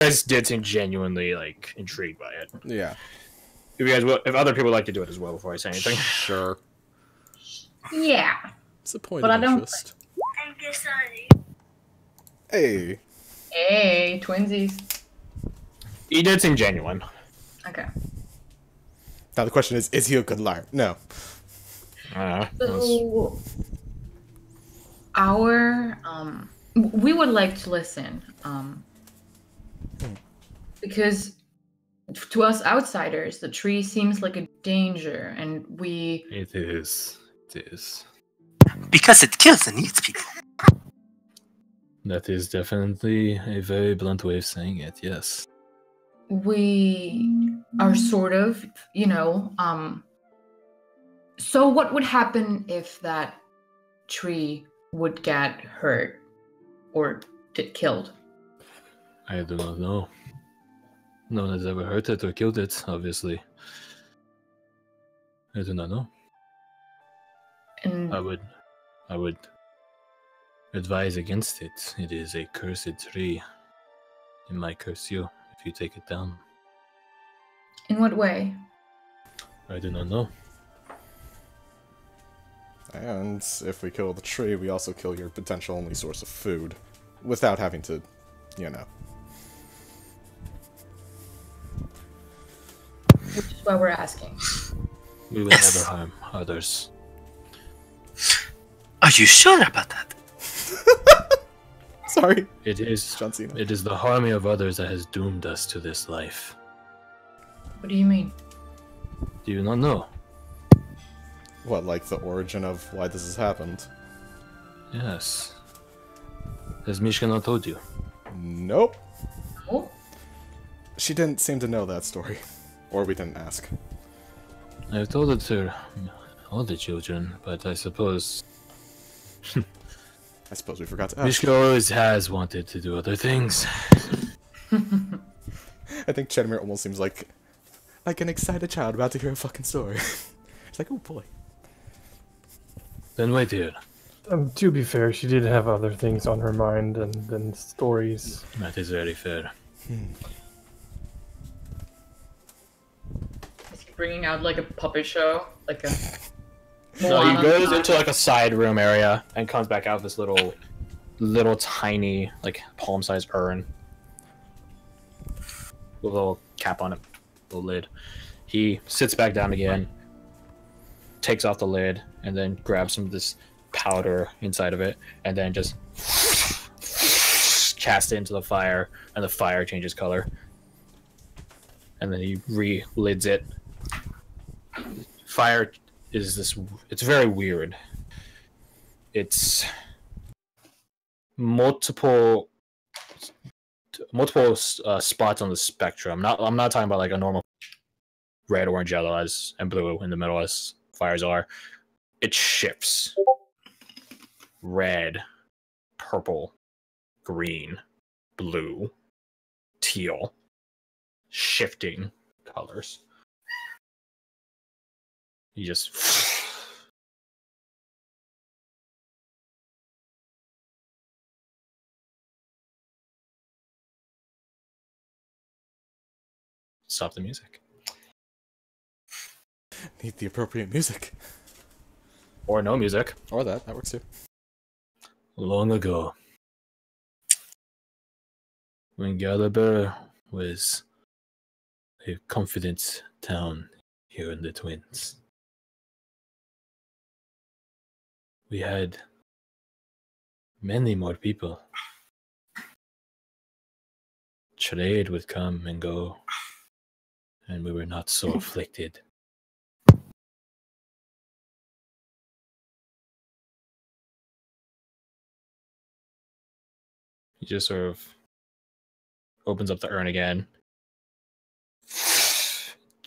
guys did seem genuinely like intrigued by it. Yeah. If other people would like to do it as well before I say anything. Sure. Yeah. It's a point But of I don't- interest. Hey. Hey, twinsies. He did seem genuine. Okay. Now the question is he a good liar? No. So, we would like to listen, because to us outsiders, the tree seems like a danger, and we... It is. Because it kills and eats people. That is definitely a very blunt way of saying it, yes. We are sort of, so what would happen if that tree would get hurt or killed? I do not know. No one has ever hurt it or killed it, obviously. I do not know. And I would advise against it. It is a cursed tree. It might curse you if you take it down. in what way? I do not know. And if we kill the tree, we also kill your potential only source of food. Without having to, Which is why we're asking. We will never harm others. Are you sure about that? Sorry. It is John Cena. It is the harming of others that has doomed us to this life. What do you mean? Do you not know? What, like the origin of why this has happened? Yes. Has Mishka not told you? Nope. Oh? She didn't seem to know that story. Or we didn't ask. I've told it to all the children, but I suppose I suppose we forgot to ask. Mishka always has wanted to do other things. I think Chedamir almost seems like an excited child about to hear a fucking story. It's like, oh boy. Then wait here. To be fair, she did have other things on her mind than stories. That is very fair. Is he bringing out like a puppet show? Like a... No, he goes into like a side room area and comes back out with this little tiny, like palm-sized urn with a little cap on it, little lid. He sits back down again, takes off the lid, and then grabs some of this powder inside of it, and then just casts it into the fire, and the fire changes color. And then he re-lids it. Fire is this... It's very weird. It's multiple spots on the spectrum. I'm not talking about like a normal red, orange, yellow and blue in the middle as fires are. It shifts. Red, purple, green, blue, teal. Shifting colors. You just... Stop the music. Need the appropriate music. Or no music. Or that works too. Long ago, when Gallagher was a confident town here in the Twins, we had many more people. Trade would come and go, and we were not so afflicted. He just sort of opens up the urn again,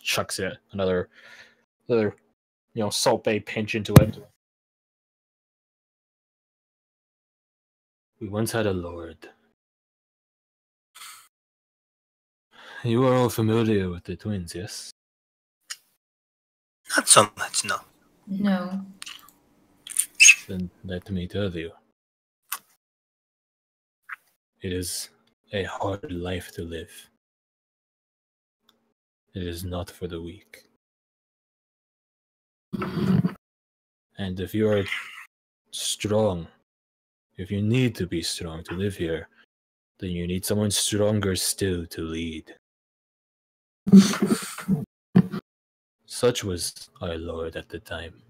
chucks it another Salt Bay pinch into it. We once had a lord. You are all familiar with the Twins, yes? Not so much, no. No. Then let me tell you. It is a hard life to live. It is not for the weak. And if you are strong, if you need to be strong to live here, then you need someone stronger still to lead. Such was our Lord at the time.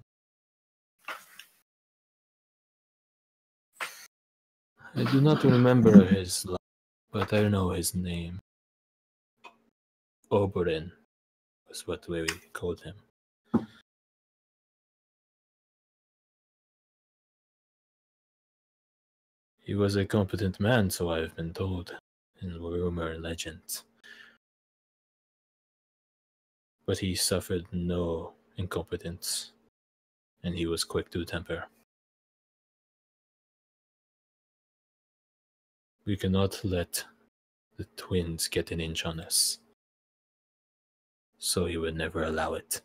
I do not remember his life, but I know his name. Oberyn was what we called him. He was a competent man, so I have been told, in rumor and legend. But he suffered no incompetence, and he was quick to temper. We cannot let the twins get an inch on us, so he would never allow it.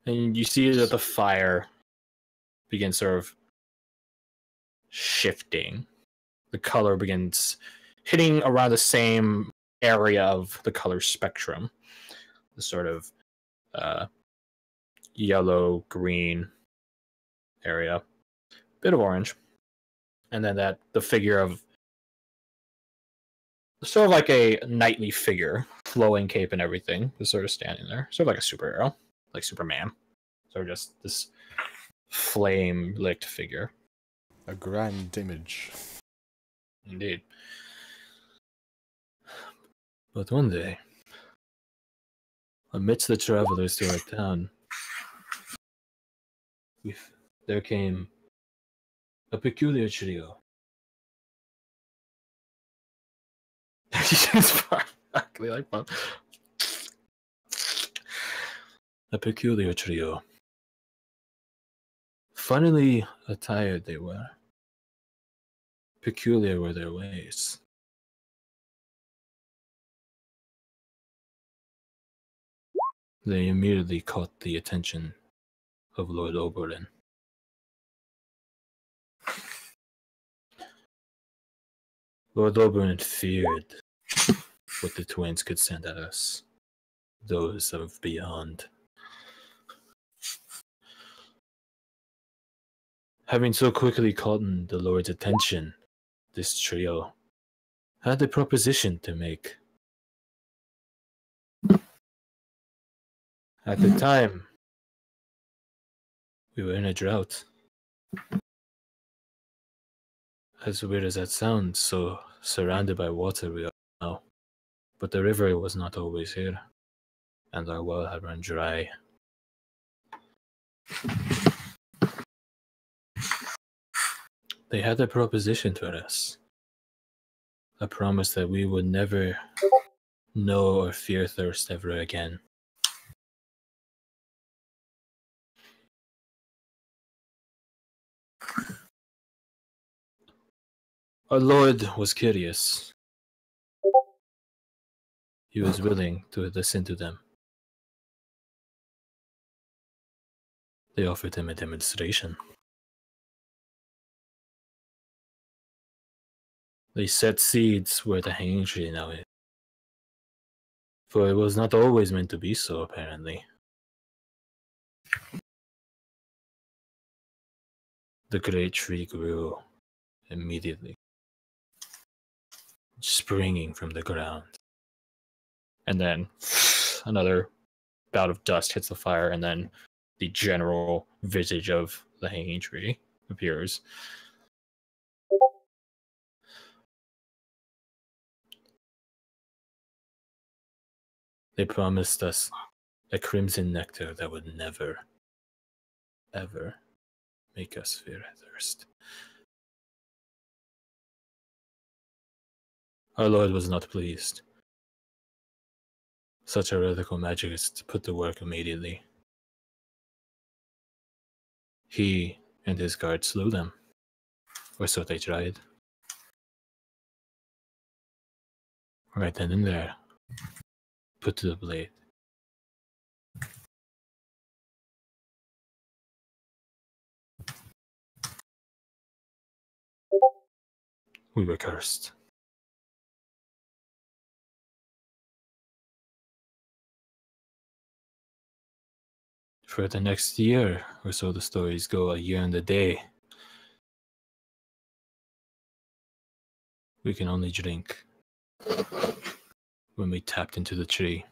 And you see that the fire begins sort of shifting. The color begins hitting around the same area of the color spectrum. The sort of yellow, green area. Bit of orange. And then the figure of sort of like a knightly figure, flowing cape and everything, is sort of standing there. Sort of like a superhero, like Superman. Sort of just this flame-licked figure. A grand image. Indeed. But one day, amidst the travelers to our town, there came a peculiar trio. Exactly like fun. A peculiar trio. Funnily attired they were. Peculiar were their ways. They immediately caught the attention of Lord Oberyn. Lord Oberyn feared what the twins could send at us, those of beyond. Having so quickly caught the Lord's attention, this trio had a proposition to make. At the time, we were in a drought. As weird as that sounds, so surrounded by water we are now. But the river was not always here, and our well had run dry. They had a proposition for us. A promise that we would never know or fear thirst ever again. Our Lord was curious. He was willing to listen to them. They offered him a demonstration. They set seeds where the hanging tree now is. For it was not always meant to be so, apparently. The great tree grew immediately, springing from the ground. And then another bout of dust hits the fire, and then the general visage of the hanging tree appears. They promised us a crimson nectar that would never, ever make us fear thirst. Our Lord was not pleased. Such heretical magists put to work immediately. He and his guards slew them, or so they tried. Right then and there, put to the blade. We were cursed. For the next year, or so the stories go, a year and a day, we can only drink when we tapped into the tree.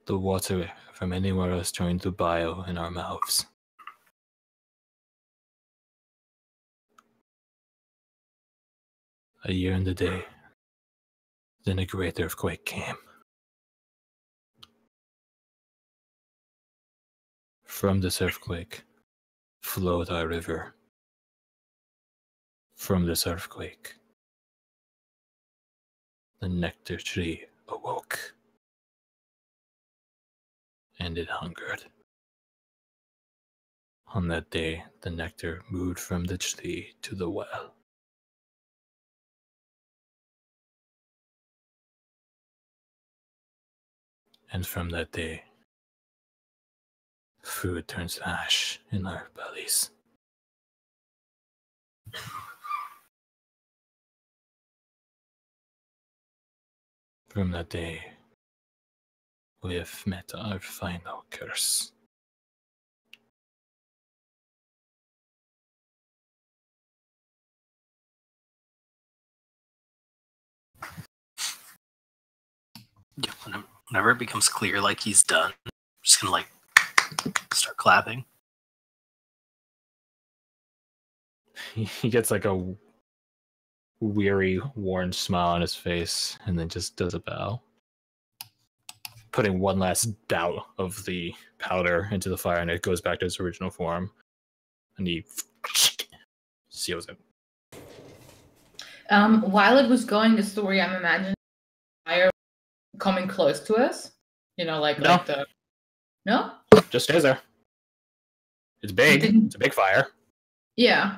The water from anywhere else turned to bile in our mouths. A year and a day. Then a great earthquake came. From this earthquake flowed our river. From this earthquake, the nectar tree awoke. And it hungered. On that day, the nectar moved from the tree to the well. And from that day, food turns to ash in our bellies. From that day, we have met our final curse. Yeah, whenever it becomes clear, like he's done, I'm just gonna like start clapping. He gets like a weary, worn smile on his face, and then just does a bow. Putting one last bout of the powder into the fire, and it goes back to its original form. And he seals it. While it was going, the story, I'm imagining fire coming close to us. You know, like the. No? Just stays there. It's big. It's a big fire. Yeah.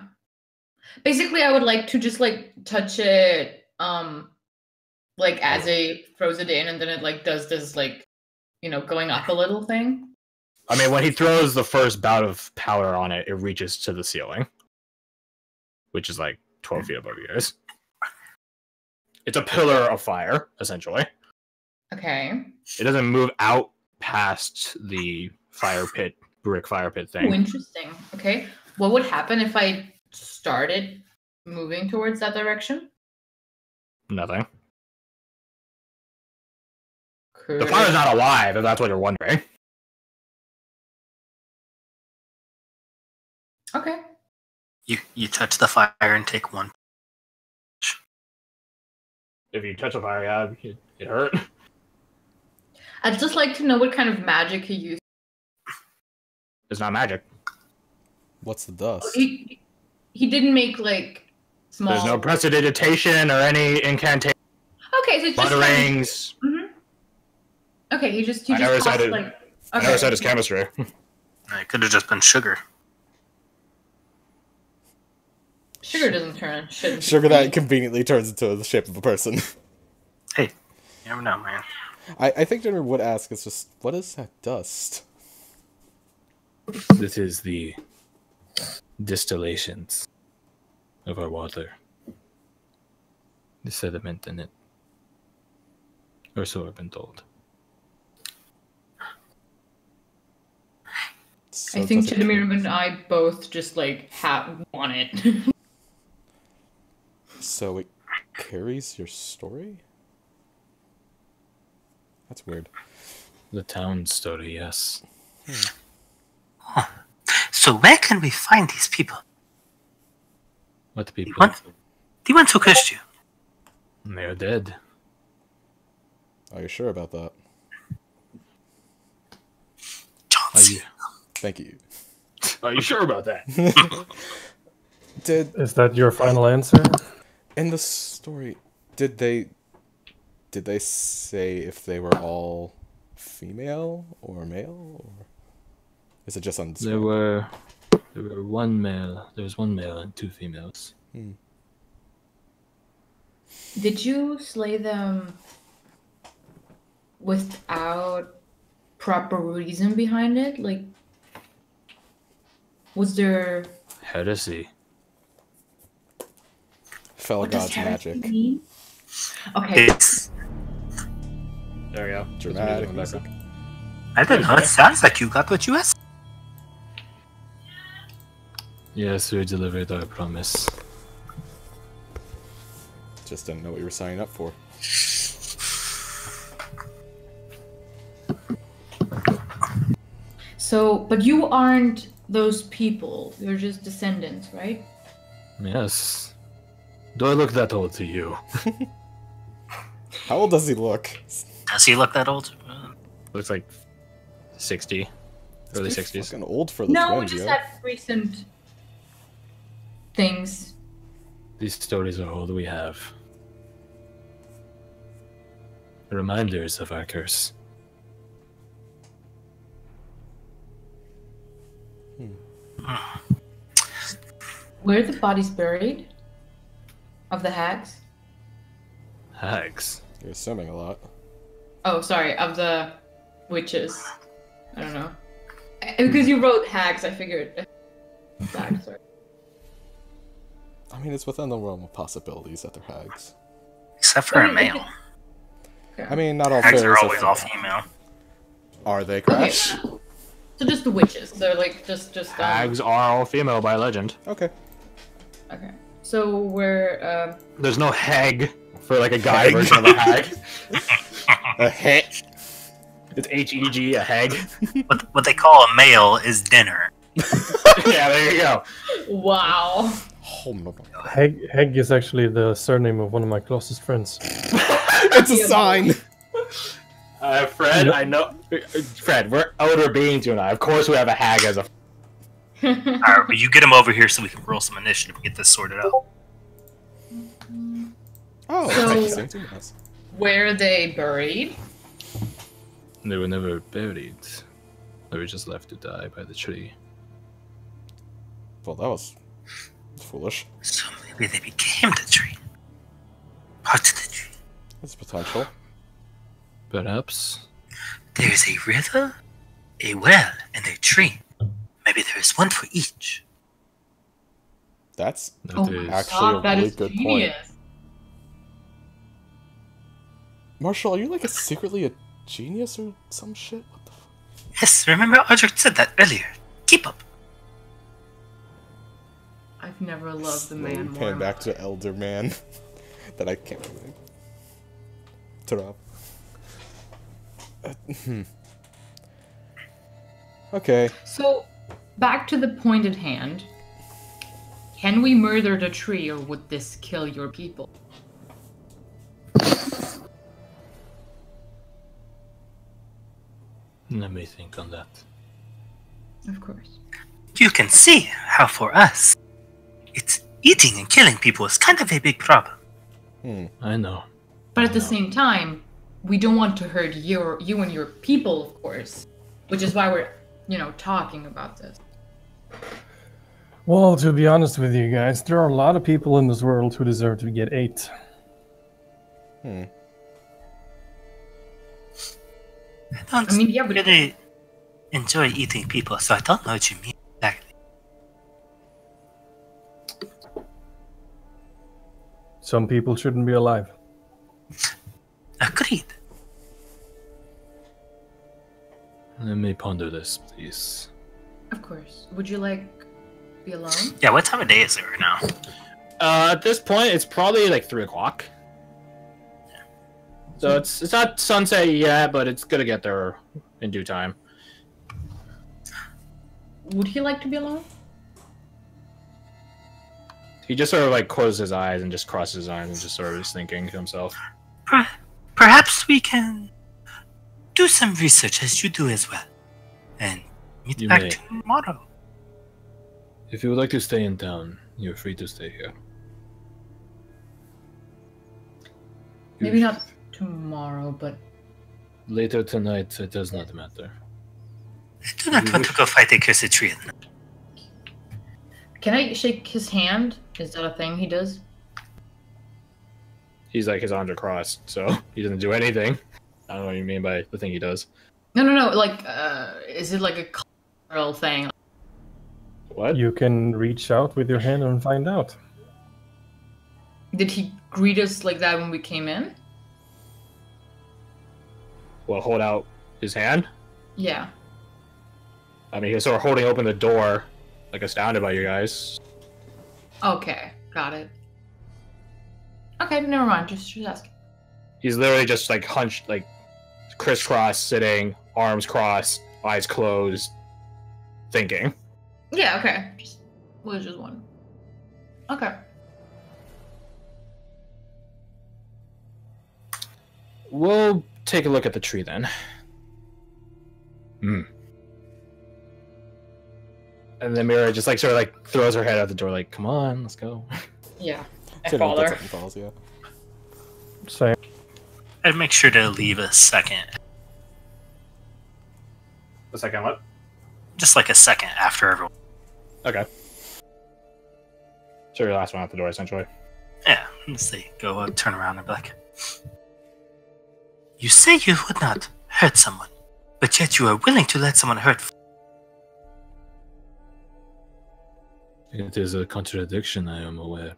Basically, I would like to just like touch it, like as I throws it in, and then it like does this like, you know, going up a little thing. I mean, when he throws the first bout of powder on it, it reaches to the ceiling, which is like 12 feet above you guys. It's a pillar of fire, essentially. Okay. It doesn't move out past the brick fire pit thing. Oh, interesting. Okay. What would happen if I started moving towards that direction? Nothing. Cool. The fire's not alive, if that's what you're wondering. Okay. You touch the fire and take one. If you touch a fire, yeah, it hurt. I'd just like to know what kind of magic he used. It's not magic. What's the dust? He didn't make like small. There's no prestidigitation or any incantation. Okay, so it's just Mutterings. Mm-hmm. Okay, he just I never said it. like. Okay. I never said it's chemistry. It could have just been sugar. Sugar doesn't turn shit into Sugar that conveniently turns into the shape of a person. Hey, you never know, man. I think Jenner would ask, it's just, what is that dust? This is the distillations of our water. The sediment in it. Or so I've been told. So I think does it- Chidamir and I both just like want it. So it carries your story? That's weird. The town story, yes. So where can we find these people? What people? The ones who cursed you. They're dead. Are you sure about that? Are you, Thank you. are you sure about that? Is that your final answer? In the story, did they say if they were all female or male, or is it just on display? There were one male. There was one male and two females. Did you slay them without proper reason behind it? Like, Was there... Heresy. Fellow What does gods heresy magic. mean? Okay. It's, There we go. Dramatic That's music. I don't know. It sounds like you got what you asked. Yes, we delivered our promise. Just didn't know what you were signing up for. So, but you aren't those people. You're just descendants, right? Yes. Do I look that old to you? How old does he look? Does he look that old? Looks like 60. Early He's 60s. fucking old for the No, we twins, just yo. had recent things. These stories are all we have. Reminders of our curse. Where are the bodies buried? Of the hags? Hags. You're assuming a lot. Oh, sorry, of the witches. I don't know. Because you wrote hags, I figured. Hags, sorry. I mean, it's within the realm of possibilities that they're hags. Except for a male. I mean, not all Hags fairies are always all female. Are they, Okay, Crash? so just the witches. They're like just Hags are all female by legend. Okay. Okay. So we're There's no hag for like a guy Hag. version of a hag. A hag. It's H-E-G, a hag. What they call a male is dinner. Yeah, there you go. wow. Oh, no. Heg is actually the surname of one of my closest friends. It's a sign! Fred, I know. Fred, we're outer beings, you and I. Of course, we have a hag as a. Alright, but you get him over here so we can roll some initiative and get this sorted out. Oh, So- interesting. Yes. Where are they buried? They were never buried. They were just left to die by the tree. Well, that was foolish. So maybe they became the tree. Part of the tree. That's potential. Perhaps. There is a river, a well, and a tree. Maybe there is one for each. That's That Oh is- my actually god, a that really is good point. genius. Marshall, are you like secretly a genius or some shit? What the fuck? Yes, remember Audrey said that earlier. Keep up. I've never loved the Slowly man more. pan back to Elder Man that I can't really turn off. Okay. So, back to the point at hand. Can we murder the tree, or would this kill your people? Let me think on that. Of course. You can see how for us, it's eating and killing people is kind of a big problem. I know. But at the No. same time, we don't want to hurt you and your people, of course. Which is why we're, talking about this. Well, to be honest with you guys, there are a lot of people in this world who deserve to get ate. I don't I mean, yeah, but really enjoy eating people, so I don't know what you mean exactly. Some people shouldn't be alive. Agreed. Let me ponder this, please. of course. Would you be alone? Yeah, what time of day is it right now? At this point, it's probably like 3 o'clock. So it's not sunset yet, but it's gonna get there in due time. Would he like to be alone? He just sort of closes his eyes and just crosses his eyes and just sort of is thinking to himself. Perhaps we can do some research as you do as well, and meet You back may. tomorrow. If you would like to stay in town, you're free to stay here. Maybe not tomorrow, but Later tonight, it does not matter. I do not want to go fight a cursed tree. can I shake his hand? Is that a thing he does? His arms are crossed, so he doesn't do anything. I don't know what you mean by the thing he does. No. Is it like a cultural thing? What? You can reach out with your hand and find out. Did he greet us like that when we came in? Well, hold out his hand? Yeah. I mean, he's sort of holding open the door, like astounded by you guys. Okay, got it. Okay, never mind. Just asking. He's literally just like hunched, like crisscross, sitting, arms crossed, eyes closed, thinking. Yeah. Okay. Was just one. Okay. We'll take a look at the tree then. Hmm. And then Mira just like sort of like throws her head out the door, like, "Come on, let's go." Yeah. I Generally follow gets her. up and falls, yeah. Same. I'd make sure to leave a second. The second what? Just like a second after everyone. Okay. So your last one out the door, essentially. Yeah, as they go turn around and be like, "You say you would not hurt someone, but yet you are willing to let someone hurt." It is a contradiction, I am aware.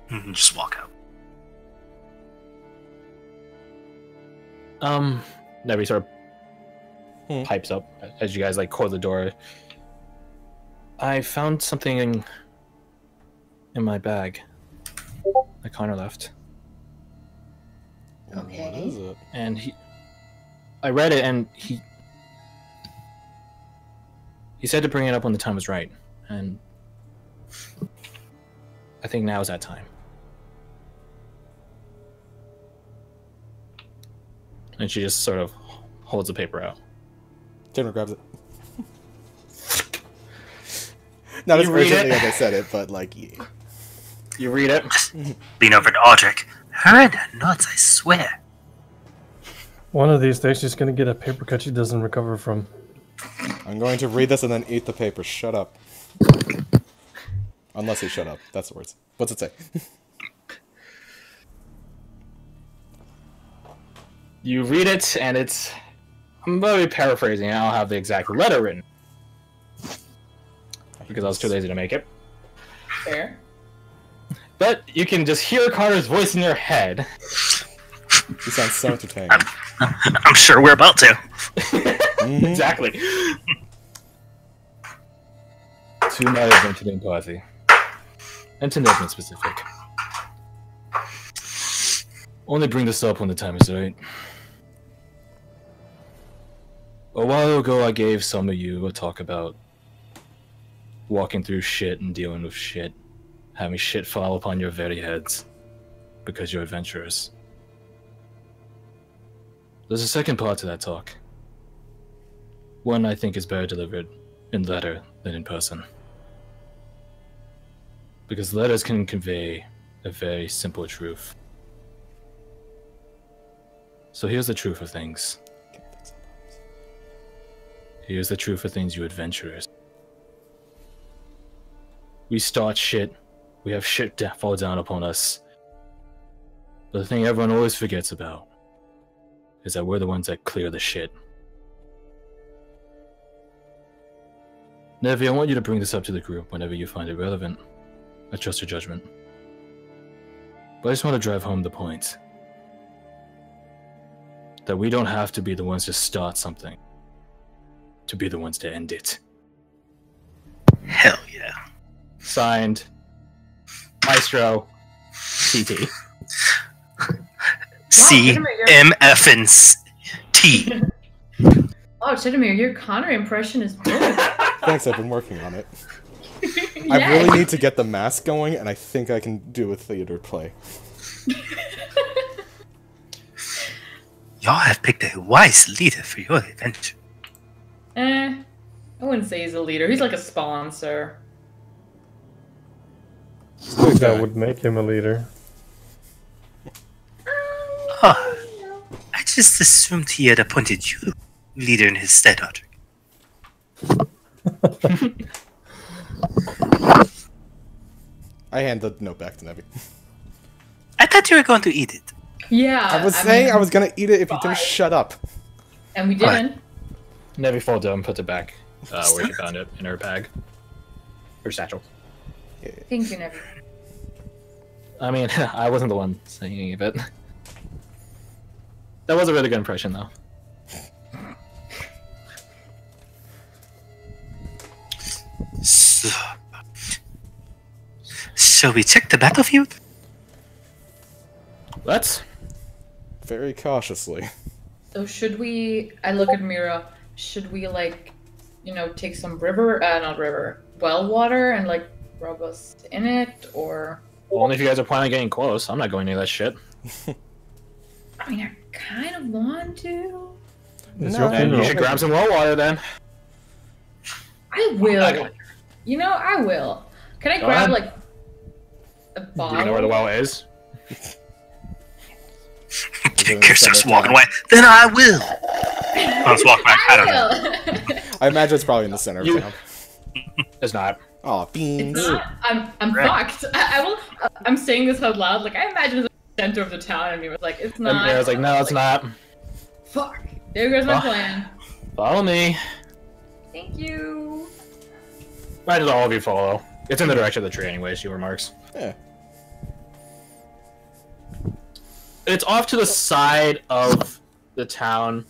And just walk out. Nevi sort Hmm. of pipes up as you guys like close the door. I found something in my bag that Connor left, Okay. What is it? and I read it, and he said to bring it up when the time was right, and I think now is that time. And she just sort of holds the paper out. Jenna grabs it. Not as You read urgently it? as I said it, but like, yeah. You read it. Lean over to Aldrich. Her and her nuts, I swear. One of these days, she's gonna get a paper cut she doesn't recover from. I'm going to read this and then eat the paper. Shut up. Unless you shut up. That's the words. What's it say? You read it, and it's... I'm going to be paraphrasing. I don't have the exact letter written. Because I was too lazy to make it. Fair. But you can just hear Carter's voice in your head. You sound so entertaining. I'm sure we're about to. Mhm. Exactly. To my adventuring party. And to nothing specific. Only bring this up when the time is right. A while ago I gave some of you a talk about walking through shit and dealing with shit. Having shit fall upon your very heads. Because you're adventurers. There's a second part to that talk. One I think is better delivered in letter than in person. Because letters can convey a very simple truth. So here's the truth of things. Here's the truth of things, you adventurers. We start shit. We have shit fall down upon us. But the thing everyone always forgets about is that we're the ones that clear the shit. Nevi, I want you to bring this up to the group whenever you find it relevant. I trust your judgment. But I just want to drive home the point. That we don't have to be the ones to start something. To be the ones to end it. Hell yeah. Signed, Maestro, TT. C-M-F-N-T. Oh, Chedamir, your Connor impression is good. Thanks, I've been working on it. Yes. I really need to get the mask going, and I think I can do a theater play. Y'all have picked a wise leader for your adventure. I wouldn't say he's a leader. He's like a sponsor. Good guy. That would make him a leader. Huh. I just assumed he had appointed you leader in his stead, Audrey. I hand the note back to Nevi. I thought you were going to eat it. Yeah. I was mean, saying I was gonna eat it if you fine. didn't shut up. And we didn't. Nevi folds it and puts it back where she found it in her bag. Her satchel. Thank you, Nevi. I mean, I wasn't the one saying any of it. That was a really good impression, though. So we check the battlefield? Let's. Very cautiously. So should we? I look at Mira. Should we like, take some not river, well water and like rub us in it, or? Only if you guys are planning on getting close. I'm not going near that shit. I mean, I kind of want to. Then you should grab some well water then. I will. I will. Can I grab like a bottle? Do you know where the well is? Kira starts walking away. Then I will. I'll just walk back. I don't know. I imagine it's probably in the center of town. It's not. Aw, beans. It's not. I'm fucked. I will. I'm saying this out loud. Like I imagine it's the center of the town, and we was like, it's not. And I was like, no, it's not. Fuck. There goes my plan. Follow me. Thank you. Might as well all of you follow. It's in the direction of the tree anyway, she remarks. Yeah. It's off to the side of the town.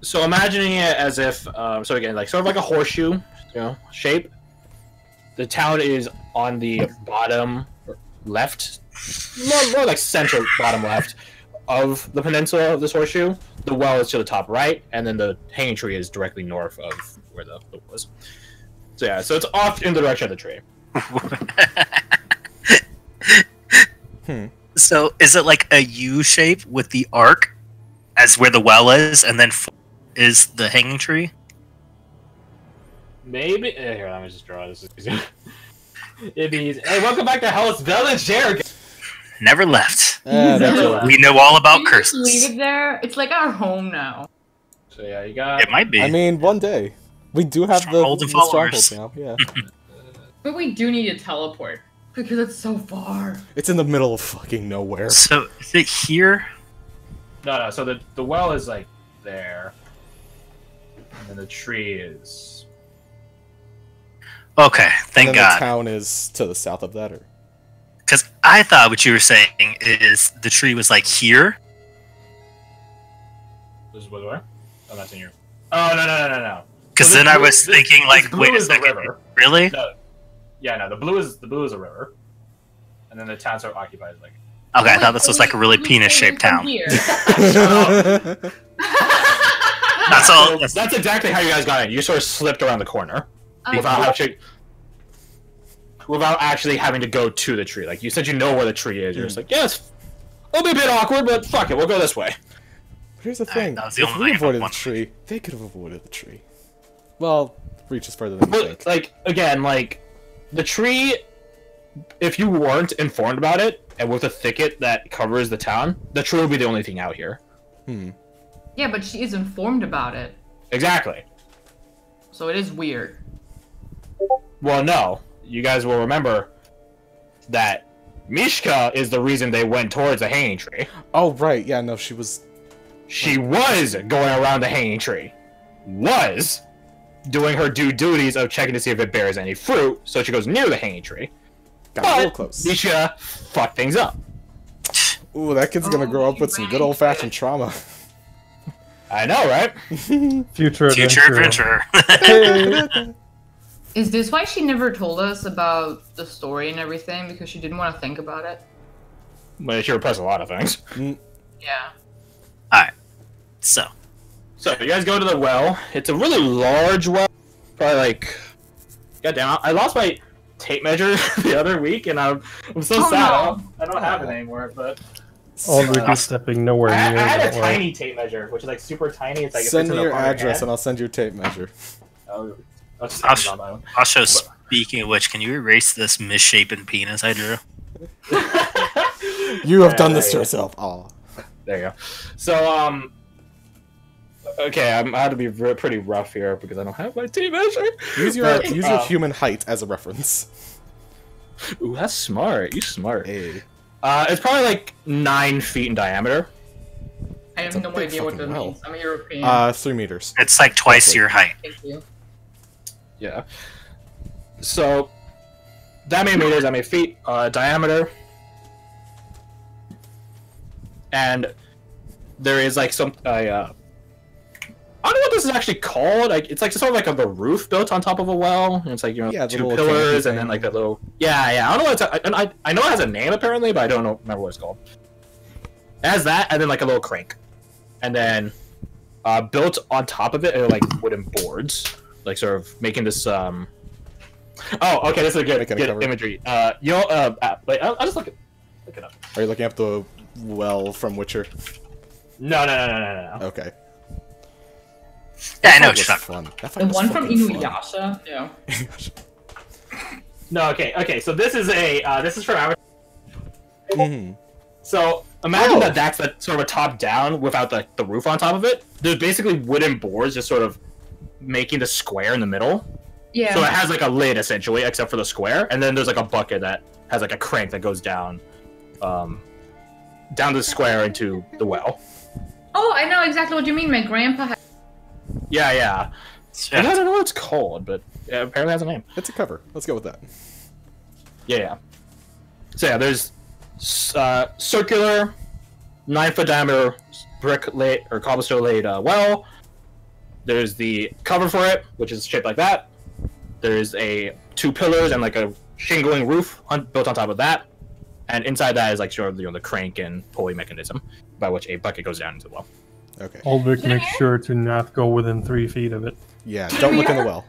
So imagining it as if, so again, like sort of like a horseshoe, shape. The town is on the bottom left, more like central bottom left of the peninsula of this horseshoe. The well is to the top right, and then the hanging tree is directly north of where the well was. So yeah, so it's off in the direction of the tree. So is it like a U shape with the arc as where the well is, and then is the hanging tree? Maybe. Here, let me just draw this. It'd be easy. Hey, welcome back to Hell's Village, Jared. Never left. Never left. We know all about You just curses. leave it there. It's like our home now. So yeah, you got. It might be. I mean, one day. We do have Strongholds and the followers. strongholds now, yeah. But we do need to teleport because it's so far. It's in the middle of fucking nowhere. So is it here? No. So the well is like there, and then the tree is. Okay, thank and then God. the town is to the south of that, or? Because I thought what you were saying is the tree was like here. This was where? I'm not seeing you. Oh no. Because So then I was thinking like, blue wait a is the second, river. really? No. Yeah, no. The blue is a river, and then the town's are occupied like. Okay, I thought this was like a really penis-shaped town. Here. That's all. That's exactly how you guys got in. You sort of slipped around the corner without actually having to go to the tree. Like you said, you know where the tree is. You're just like, yes, it'll be a bit awkward, but fuck it, we'll go this way. But here's the thing: that was the if only we thing I avoided the wanted. tree, they could have avoided the tree. Well, reaches further than you think. But like again, like the tree, if you weren't informed about it, and with a thicket that covers the town, the tree would be the only thing out here. Yeah, but she is informed about it, Exactly. so it is weird. Well, no. You guys will remember that Mishka is the reason they went towards the hanging tree. Oh, right, yeah, no, she was... She was going around the hanging tree. Was doing her due duties of checking to see if it bears any fruit, so she goes near the hanging tree. Got a little But close. Mishka fucked things up. Ooh, that kid's gonna grow up with some good old-fashioned trauma. I know, right? Future adventure. Is this why she never told us about the story and everything? Because she didn't want to think about it? But she repressed a lot of things. Yeah. Alright. So You guys go to the well. It's a really large well. Probably like... Goddamn, I lost my tape measure the other week, and I'm so Oh, sad. no. I don't have it anymore, but... Aldrich is stepping nowhere I near had a that way. tiny tape measure, which is like super tiny. It's like Send me your address and I'll send you a tape measure. I'll just I'll send it on my own. also, speaking of which, can you erase this misshapen penis I drew? You have done there this you to go. yourself. Aw. There you go. So okay, I had to be pretty rough here because I don't have my tape measure. Use your But, human height as a reference. Ooh, that's smart. You smart. Hey. It's probably like 9 feet in diameter, I have no idea what that means. I'm a European. 3 meters. It's like twice your height. Thank you. Yeah. So that many meters, that many feet diameter, and there is like some I don't know what this is actually called. Like it's like sort of like a roof built on top of a well, and it's like two pillars and then like that little I don't know what it's. I know it has a name apparently, but I don't remember what it's called. It has that, and then like a little crank, and then built on top of it are like wooden boards, like sort of making this. Oh, okay, this is a good imagery. Wait, I'll just look it up. Are you looking up the well from Witcher? No. Okay. Yeah, I know what you're talking about. The one from Inuyasha? Yeah. No, okay, so this is this is from our... So, imagine that's sort of a top down without the roof on top of it. There's basically wooden boards just sort of making the square in the middle. Yeah. So it has like a lid essentially, except for the square, and then there's like a bucket that has like a crank that goes down the square into the well. Oh, I know exactly what you mean. My grandpa had... Yeah. I don't know what it's called, but apparently it has a name. It's a cover. Let's go with that. Yeah. So yeah, there's circular, 9-foot diameter brick laid or cobblestone laid well. There's the cover for it, which is shaped like that. There's 2 pillars and like a shingling roof built on top of that. And inside that is like sort of the crank and pulley mechanism by which a bucket goes down into the well. Okay. Ulrich, make sure to not go within 3 feet of it. Yeah, don't look in the well.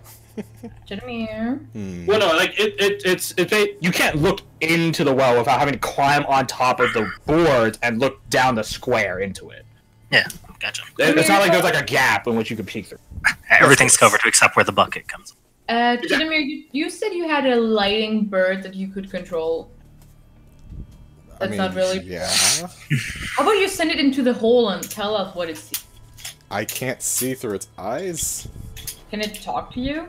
Jadamir. Well, no, like it's you can't look into the well without having to climb on top of the boards and look down the square into it. Yeah, gotcha. It's not like there's like a gap in which you can peek through. Everything's covered except where the bucket comes. Jadamir, you said you had a lighting bird that you could control. That's not really... Yeah. How about you send it into the hole and tell us what it sees? I can't see through its eyes. Can it talk to you?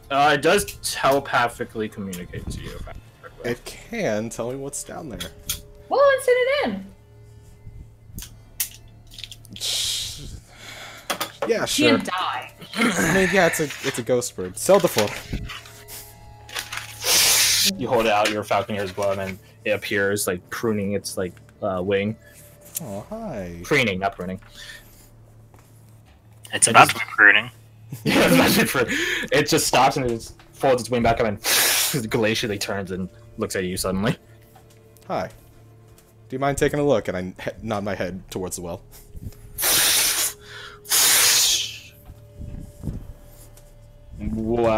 It does telepathically communicate to you. It can. Tell me what's down there. Well, then send it in. Yeah, sure. Can't die. I mean, yeah, it's a ghost bird. Sell the floor. You hold out your falconer's glove and it appears like pruning its like wing. Oh, hi. Preening, not pruning. It's about to be pruning. Yeah, it's not for. It just stops and it just folds its wing back up and glacially turns and looks at you suddenly. Hi. Do you mind taking a look? And I nod my head towards the well.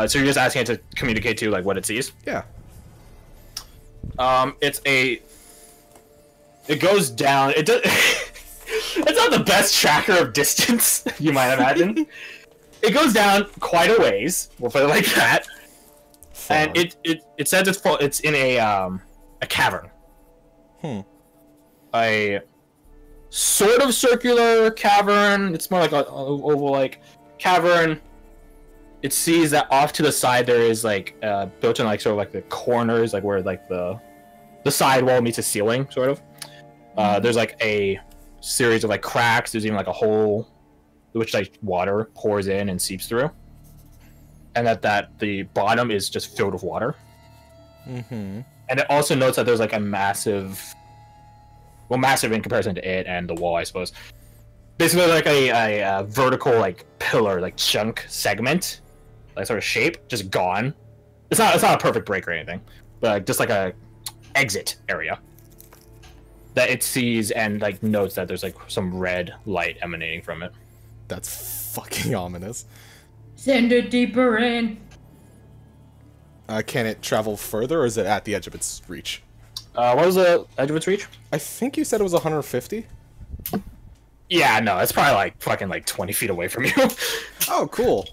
So you're just asking it to communicate to you like what it sees? Yeah. It goes down. It does. It's not the best tracker of distance, you might imagine. It goes down quite a ways. We'll put it like that. Far. And it says it's in a cavern. A sort of circular cavern. It's more like an oval like cavern. It sees that off to the side there is like built in like sort of like the corners, like where like the side wall meets the ceiling, sort of. There's like a series of like cracks. There's even like a hole, which like water pours in and seeps through, and that the bottom is just filled with water. And it also notes that there's like a massive in comparison to it and the wall, I suppose. Basically, like a vertical like pillar, like chunk segment, like sort of shape, just gone. It's not a perfect break or anything, but just like a exit area that it sees and like notes that there's like some red light emanating from it. That's fucking ominous. Send it deeper in. Can it travel further, or is it at the edge of its reach? What was the edge of its reach? I think you said it was 150. Yeah, no, it's probably like fucking like 20 feet away from you. Oh, cool.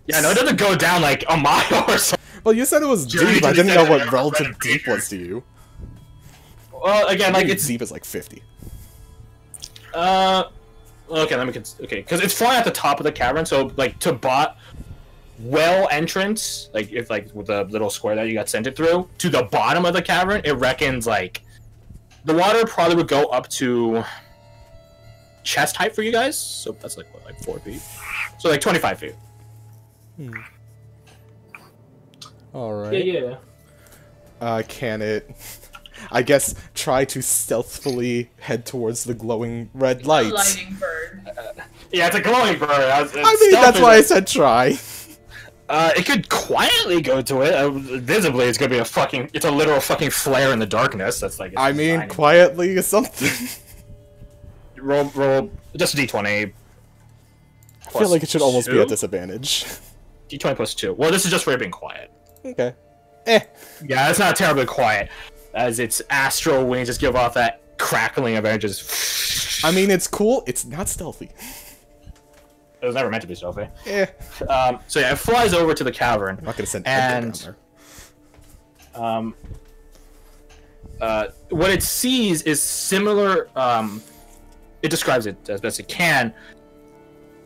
Yeah, no, it doesn't go down like a mile or so. Well, you said it was deep. I didn't know what relative deep was to you. Well, again, like it's deep is like 50. Okay, because it's flying at the top of the cavern, so like to well entrance, like if like with the little square that you got sent it through to the bottom of the cavern, it reckons like the water probably would go up to chest height for you guys. So that's like what, like 4 feet. So like 25 feet. All right. Yeah. Can it, I guess, try to stealthily head towards the glowing red lights? Lighting bird. Yeah, it's a glowing bird. I mean, that's why I said try. It could quietly go to it. Visibly, it's gonna be it's a literal fucking flare in the darkness. That's like. I mean, quietly or something. roll just a d20. I feel like it should almost be at disadvantage. D20 plus 2. Well, this is just for it being quiet. Okay. Yeah, it's not terribly quiet, as its astral wings just give off that crackling of energy. I mean, it's cool. It's not stealthy. It was never meant to be stealthy. So yeah, it flies over to the cavern. I'm not gonna send Edgar down there. What it sees is similar. It describes it as best it can.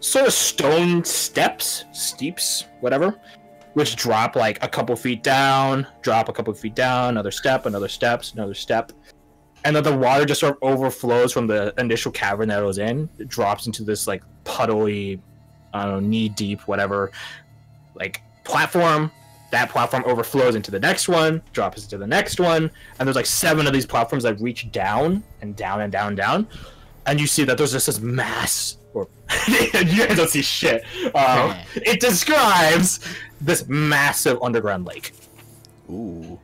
Sort of stone steeps, whatever, which drop like a couple feet down, another step, another step, and then the water just sort of overflows from the initial cavern that it was in. It drops into this like puddly, I don't know, knee deep, whatever, like platform. That platform overflows into the next one, drops into the next one, and there's like 7 of these platforms that reach down and down and down and down, and you see that there's just this mass. Or you guys don't see shit. It describes this massive underground lake. Ooh.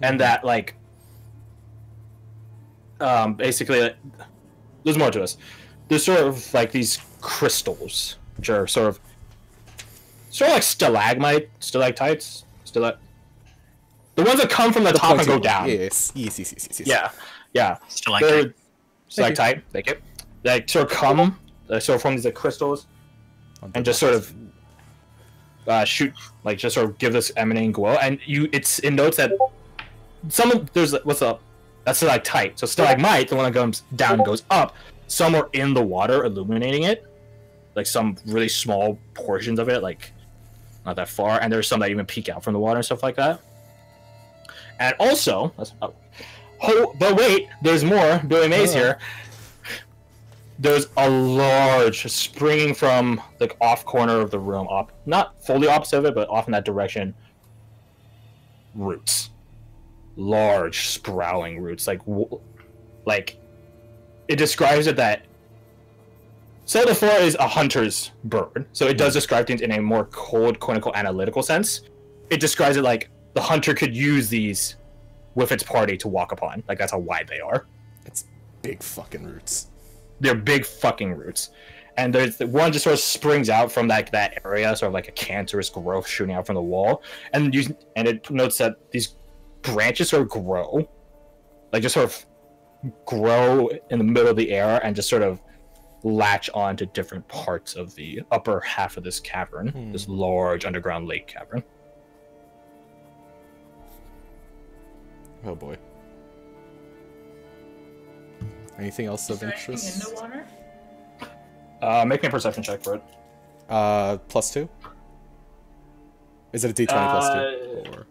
And that, like, basically, there's more to this. There's sort of like these crystals, which are sort of like stalactites, the ones that come from the top and go down. Yes. Yeah. Stalactite. Stalactite. Thank you. They sort of form these like crystals, and just sort of shoot, like just sort of give this emanating glow. And it notes that what's up? That's stalactite. So stalagmite, the one that comes down and goes up, some are in the water illuminating it, like some really small portions of it, like not that far. And there's some that even peek out from the water and stuff like that. And also, but wait, there's more. Billy Mays here. There's a large, springing from like off corner of the room, not fully opposite of it, but off in that direction. Roots, large sprouting roots, like it describes it that. So the 4 is a hunter's bird, so it does describe things in a more cold, quote-unquote, analytical sense. It describes it like the hunter could use these with its party to walk upon. Like that's how wide they are. It's big fucking roots. They're big fucking roots, and there's one just sort of springs out from that area, sort of like a cancerous growth shooting out from the wall, and it notes that these branches sort of grow, like just sort of grow in the middle of the air and just sort of latch on to different parts of the upper half of this cavern, this large underground lake cavern. Oh boy. Anything else of interest? In the water? Make me a perception check for it. +2? Is it a D20 +2? Or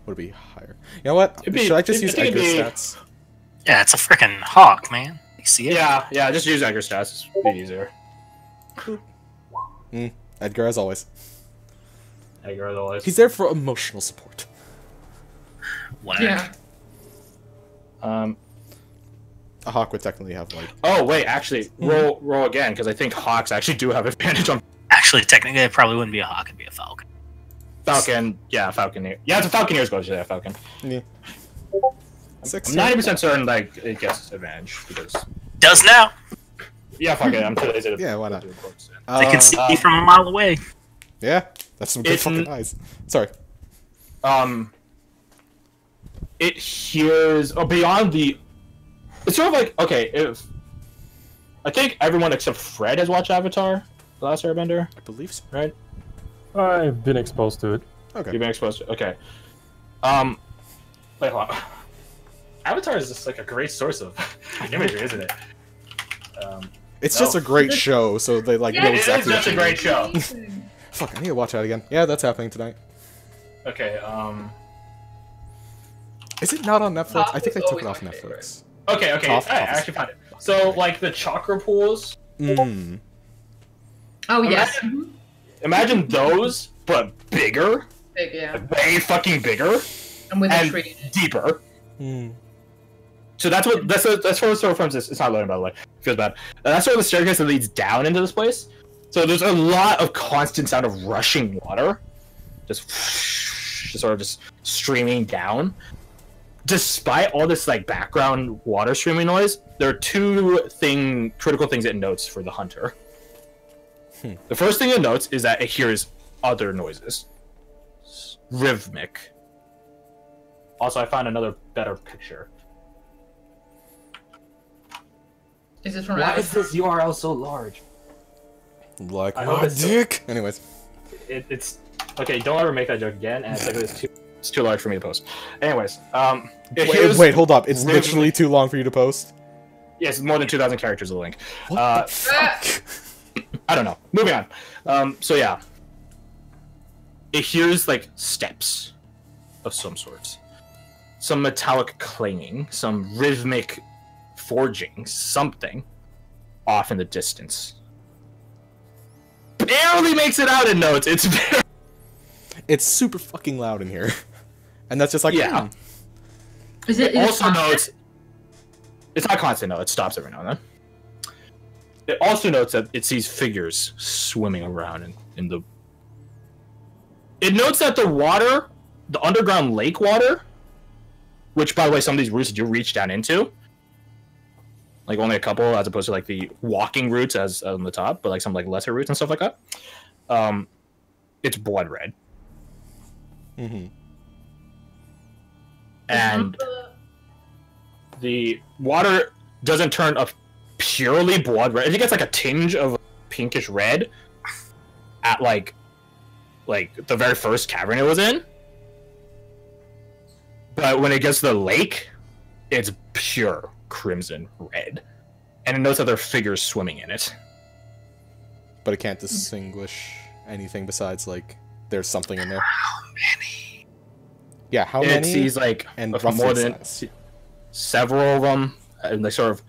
would it be higher? You know what? Should I just use Edgar's stats? Yeah, it's a freaking hawk, man. You see it? Yeah, just use Edgar's stats. It's be easier. Edgar, as always. Edgar, as always. He's there for emotional support. Whack. Yeah. A hawk would technically have like. Oh wait, actually, roll again because I think hawks actually do have advantage on. Actually, technically, it probably wouldn't be a hawk; it'd be a falcon. Falcon, yeah, falconeer. Yeah, it's a falconeer's goal to say falcon. Yeah. 6. I'm 90% certain like it gets advantage because. Does now. Yeah, fuck it. I'm too lazy to. Yeah, why not? They can see from a mile away. Yeah, that's some good fucking eyes. Sorry. It hears beyond the. It's sort of like, okay, if I think everyone except Fred has watched Avatar, The Last Airbender. I believe so. Right? I've been exposed to it. Okay. You've been exposed to it. Okay. Wait, hold on. Avatar is just like a great source of imagery, isn't it? It's just a great show, so they like know exactly. It's such a great show. Fuck, I need to watch that again. Yeah, that's happening tonight. Okay, Is it not on Netflix? I think they took it off Netflix. Okay, Cough, I cough. actually found it. So, like the chakra pools. Mm. Oh yes. Imagine those, but bigger. Big, yeah. Like, way fucking bigger. And with a And tree. deeper. Mm. So that's where the story from. It's not loading, by the way. Feels bad. That's where the staircase that leads down into this place. So there's a lot of constant sound of rushing water, just sort of just streaming down. Despite all this like background water streaming noise, there are two critical things it notes for the hunter. The first thing it notes is that it hears other noises, rhythmic. Also, I found another better picture. Is this from Why Avatar? is this URL so large? Like I hope my it's dick. Anyways. It's okay. Don't ever make that joke again. And it's too large for me to post. Anyways, Wait, hold up. It's literally too long for you to post. Yes, more than 2,000 characters. The link. What the fuck? I don't know. Moving on. So yeah, it hears like steps of some sorts, some metallic clanging, some rhythmic forging, something off in the distance. Barely makes it out in notes. It's super fucking loud in here, and that's just like yeah. Is it Also constant? notes it's not constant. No, it stops every now and then. It also notes that it sees figures swimming around in the. It notes that the water, the underground lake water, which by the way, some of these routes you reach down into, like only a couple, as opposed to like the walking routes as on the top, but like some like lesser routes and stuff like that. It's blood red, Mm-hmm. and the water doesn't turn a purely blood red. It gets like a tinge of pinkish red at like the very first cavern it was in, but when it gets to the lake, it's pure crimson red, and it notes that there are figures swimming in it. But it can't distinguish anything besides like there's something in there. How many? Yeah, how It many? sees like and more roughly than size. several of them, and they sort of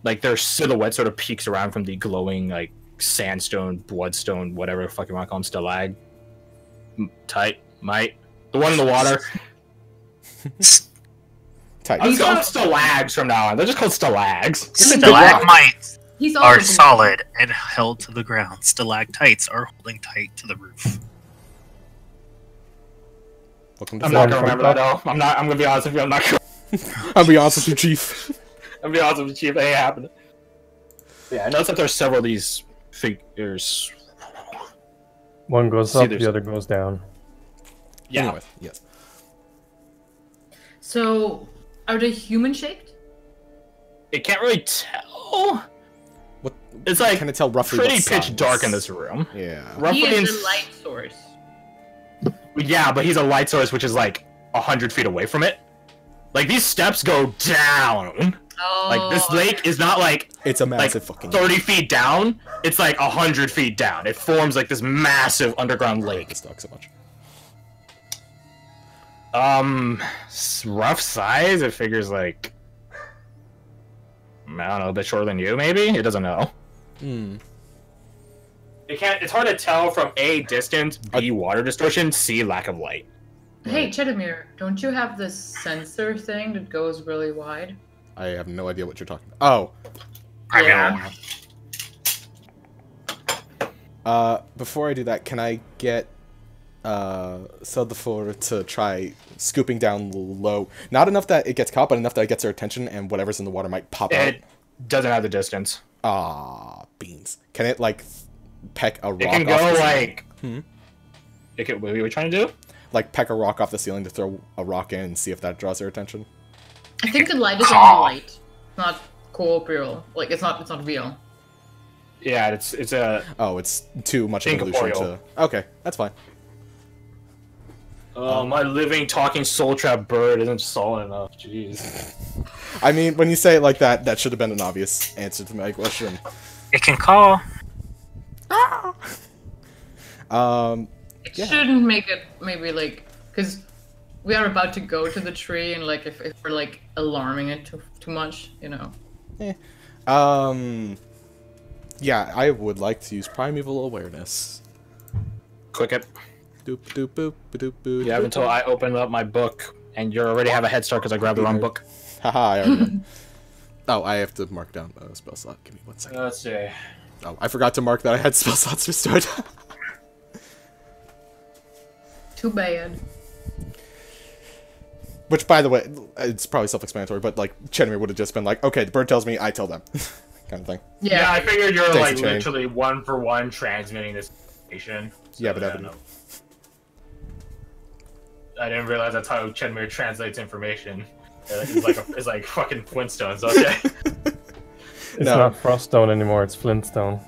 like their silhouette sort of peeks around from the glowing like sandstone, bloodstone, whatever the fuck you want to call them, the one in the water. Tight. I'm calling them stalags from now on. They're just called stalags. Stalagmites He's are also solid and held to the ground. Stalactites are holding tight to the roof. Welcome to I'm not Florida. gonna remember that though. I'm gonna be honest with you. I'm not gonna. I'll be honest with you, Chief. I'm gonna be honest with you, Chief. It ain't happening. Yeah, I noticed that there's several of these figures. One goes See, up, there's- the other goes down. Yeah. Anyway, yes. So, are they human shaped? It can't really tell. What? It's like Can it tell roughly? pretty what pitch size? dark in this room. Yeah. Roughly He in is a light source. Yeah, but he's a light source, which is like 100 feet away from it. Like these steps go down. Oh. Like this lake is not like It's a massive fucking. 30 feet down. It's like 100 feet down. It forms like this massive underground lake. This dog so much. Rough size. It figures like I don't know, a bit shorter than you, maybe. It doesn't know. Hmm. It can't. It's hard to tell from A, distance, B, water distortion, C, lack of light. Hey, Chetamir, don't you have this sensor thing that goes really wide? I have no idea what you're talking about. Yeah. Before I do that, can I get Seldafor to try scooping down low? Not enough that it gets caught, but enough that it gets their attention, and whatever's in the water might pop out. It doesn't have the distance. Ah, beans. Can it like peck a rock? It can off go the like. ceiling? It can, what are you trying to do? Like peck a rock off the ceiling to throw a rock in and see if that draws their attention. I think the light is only light, not corporeal. Like it's not real. Yeah, it's a. Oh, it's too much of an illusion to. Incorporeal. Okay, that's fine. Oh, my living, talking soul trap bird isn't solid enough. Jeez. I mean, when you say it like that, that should have been an obvious answer to my question. It can call. It Yeah. shouldn't make it maybe like because we are about to go to the tree and like if we're like alarming it too much, you know. Yeah, I would like to use primeval awareness. Click it. Doop doop boop doop boop. You have until I open up my book, and you already have a head start because I grabbed the wrong book. Haha, I already know. Oh, I have to mark down the spell slot. Give me 1 second. Let's see. Oh, I forgot to mark that I had spell slots restored. Too bad. Which, by the way, it's probably self-explanatory, but like Chenmir would have just been like, "Okay, the bird tells me, I tell them," kind of thing. Yeah, I figured you're like chain. literally 1-for-1 transmitting this information. So, Yeah, but that would. no. I didn't realize that's how Chenmir translates information. It's like fucking Flintstones. Okay. It's not Froststone anymore, it's Flintstone.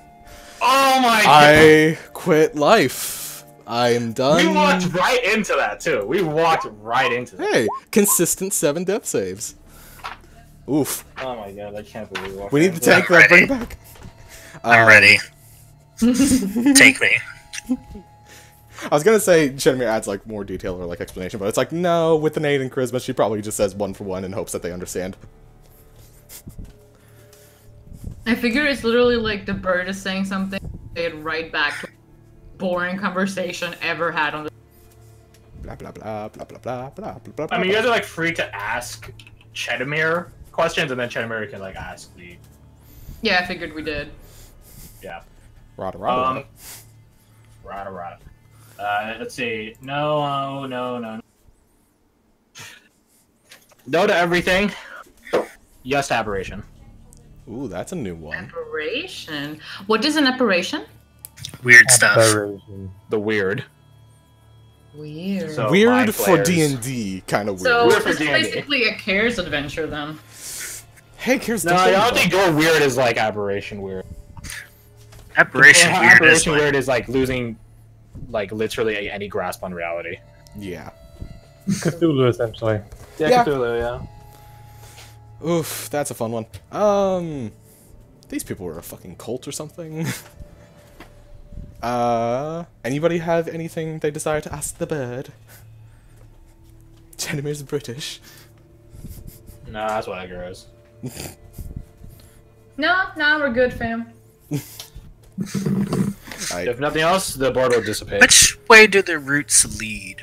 Oh my god! I quit life. I am done. We walked right into that too. We walked right into that. Hey, consistent 7 death saves. Oof. Oh my god! I can't believe we walked. We need to tank that. Bring it back. I'm ready. Take me. I was gonna say Chenmir adds like more detail or like explanation, but it's like no. With an 8 in charisma, she probably just says 1-for-1 in hopes that they understand. I figure it's literally like the bird is saying something, say it right back to boring conversation ever had on the. Blah blah blah blah blah blah blah blah. I mean, you guys are like free to ask Chedamir questions, and then Chedamir can like ask the. Yeah, I figured we did. Yeah. Rada rada. Rada. Let's see. No. No to everything. Yes to aberration. Ooh, that's a new one. Aberration. What is an aberration? Weird stuff. Aberration. The weird. Weird. So, Weird mind for flayers. D&D, kind of weird. So Weird for it's D&D. basically a Cares adventure then. Hey, here's the No, I thing, don't though. think your weird is like aberration weird. Aberration weird is Aberration like, weird is like losing, like literally any grasp on reality. Yeah. Cthulhu, essentially. Yeah. Cthulhu, yeah. Oof, that's a fun one. These people were a fucking cult or something. Anybody have anything they desire to ask the bird? Chenimir's British. No, that's what Edgar is. No, we're good, fam. If nothing else, the board will dissipate. which way do the roots lead?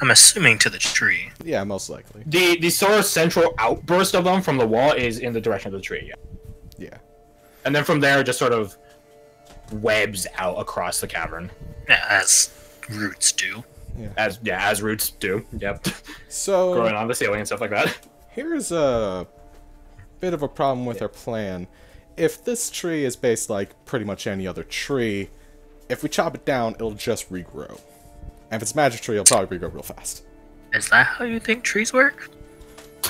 I'm assuming to the tree. Yeah, most likely. The sort of central outburst of them from the wall is in the direction of the tree, yeah. Yeah. And then from there, it just sort of webs out across the cavern. Yeah, as roots do. As roots do. Yep. So Growing on the ceiling and stuff like that. here's a bit of a problem with our plan. If this tree is based like pretty much any other tree, if we chop it down, it'll just regrow. And if it's a magic tree, it'll probably regrow real fast. Is that how you think trees work?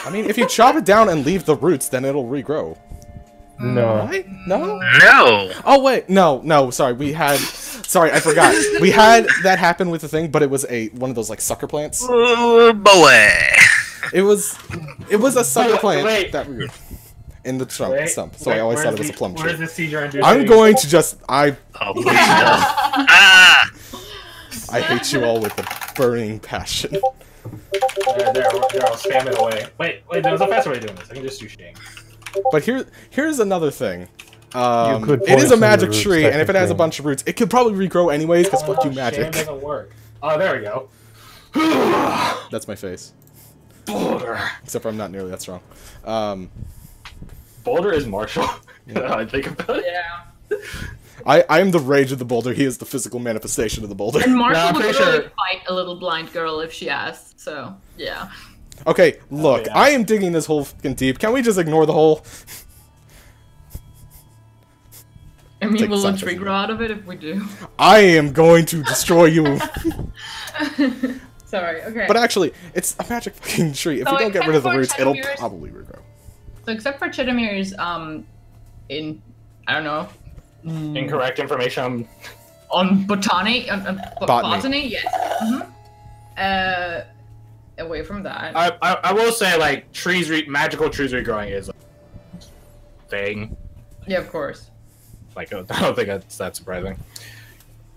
I mean, if you chop it down and leave the roots, then it'll regrow. No. Right? No? No. Oh, wait. No, sorry. We had... Sorry, I forgot. We had that happen with the thing, but it was one of those, like, sucker plants. Oh, boy. It was a sucker plant wait. that we in the stump. So I always thought it was a plum tree. Where's the seizure inducing? I'm going to just... Oh, please no. Ah! I hate you all with a burning passion. There, I'll spam it away. Wait, there's a faster way of doing this. I can just do shame. But here's another thing. could It is a poison the magic roots, tree, and if it has a technically. bunch of roots, it could probably regrow anyways, because fuck you, Shame magic. doesn't work. Oh, there we go. That's my face. Boulder. Except for I'm not nearly that strong. Boulder is Marshall. Now I think about it. Yeah. I am the rage of the boulder. He is the physical manifestation of the boulder. And Marshall I'm would pretty really sure- fight a little blind girl if she asked. So yeah. Okay, look, yeah. I am digging this hole fucking deep. Can we just ignore the hole? I mean, Take will a science tree as grow out of it if we do? I am going to destroy you. Sorry. Okay. But actually, it's a magic fucking tree. If So we don't get rid of the except for roots, it'll Chedemir's- probably regrow. So except for Chedemir's, in I don't know, Incorrect information. on botany, Botany. botany, yes. Away from that. I will say, like, magical trees regrowing is a thing. Yeah, of course. Like, I don't think that's that surprising.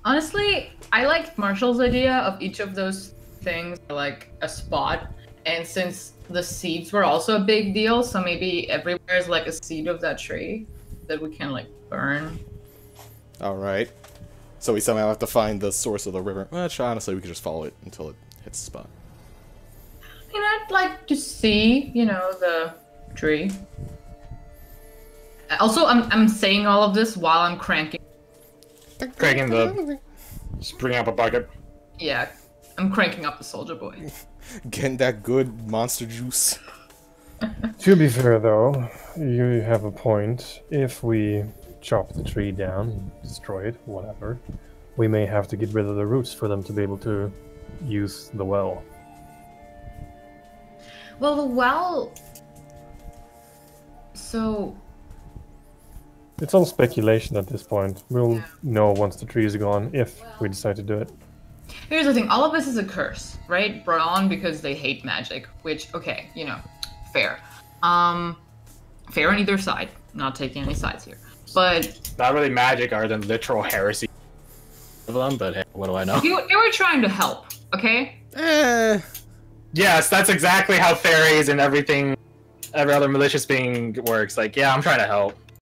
Honestly, I liked Marshall's idea of each of those things like a spot, and since the seeds were also a big deal. So maybe everywhere is like a seed of that tree that we can like burn. All right. So we somehow have to find the source of the river. Which honestly, we could just follow it until it hits the spot. I mean, I'd like to see, you know, the tree. Also, I'm saying all of this while I'm cranking. Cranking the. Just bring up a bucket. Yeah, I'm cranking up the soldier boy. Getting that good monster juice. To be fair, though, you have a point. If we chop the tree down, destroy it, whatever, we may have to get rid of the roots for them to be able to use the well. Well, the well. So. It's all speculation at this point. We'll know once the tree is gone, if we decide to do it. Here's the thing, all of this is a curse, right? Brought on because they hate magic, which, okay, you know, fair. Fair on either side. Not taking any sides here. But... Not really magic, other than literal heresy of them, but hey, what do I know? They were trying to help, okay? Yes, that's exactly how fairies and everything, every other malicious being works. Like, yeah, I'm trying to help.